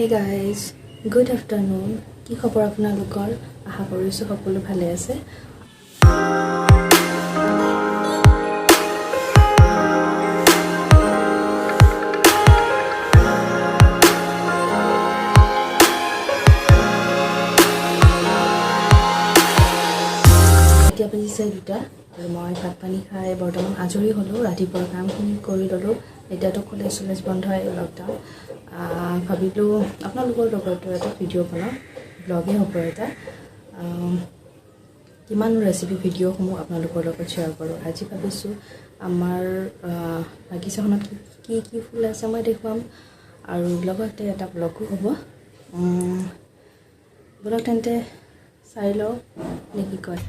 Hey guys, good afternoon. কি খবৰ আপোনালোকৰ? আশা কৰিছো সকলো ভালে আছে। এতিয়া বাজিছে 2টা আৰু মই ভাত পানী খাই বৰ্তমান আজৰি হ'লো। ৰাতিপুৱাৰ কামখিনি কৰি ল'লো। এতিয়াতো কলেজ বন্ধ হয় লকডাউন। ভাবিলো আপোনালোকৰ লগত এটা ভিডিঅ' বনাওঁ, ব্লগে হ'ব এটা। কিমান ৰেচিপি ভিডিঅ'সমূহ আপোনালোকৰ লগত শ্বেয়াৰ কৰোঁ। আজি ভাবিছোঁ আমাৰ বাগিচাখনত কি কি ফুল আছে মই দেখুৱাম আৰু লগতে এটা ব্লগো হ'ব। ব্লগ তেন্তে চাই লওঁ নে কি কয়।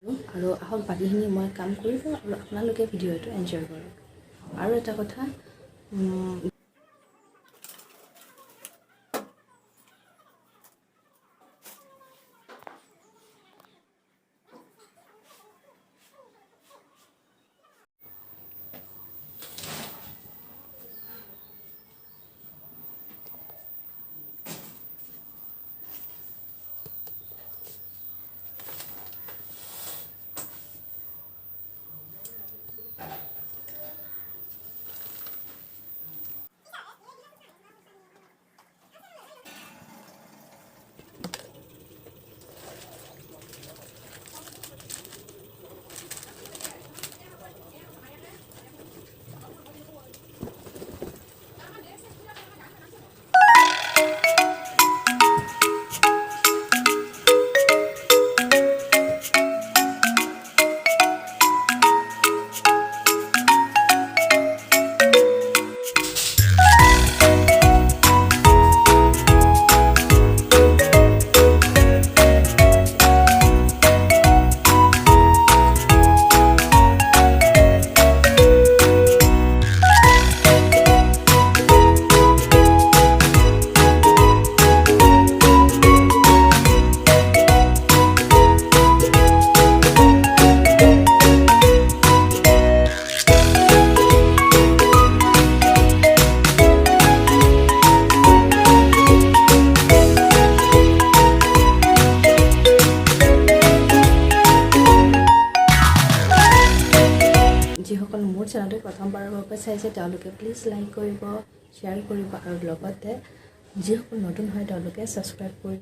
আৰু আহক বাকীখিনি মই কাম কৰিব আৰু আপোনালোকে ভিডিঅ'টো এনজয় কৰক। আৰু এটা কথা, যিসকল মোৰ চেনেলটো প্ৰথমবাৰৰ বাবে চাইছে তেওঁলোকে প্লিজ লাইক কৰিব, শ্বেয়াৰ কৰিব আৰু লগতে যিসকল নতুন হয় তেওঁলোকে ছাবস্ক্ৰাইব কৰিব।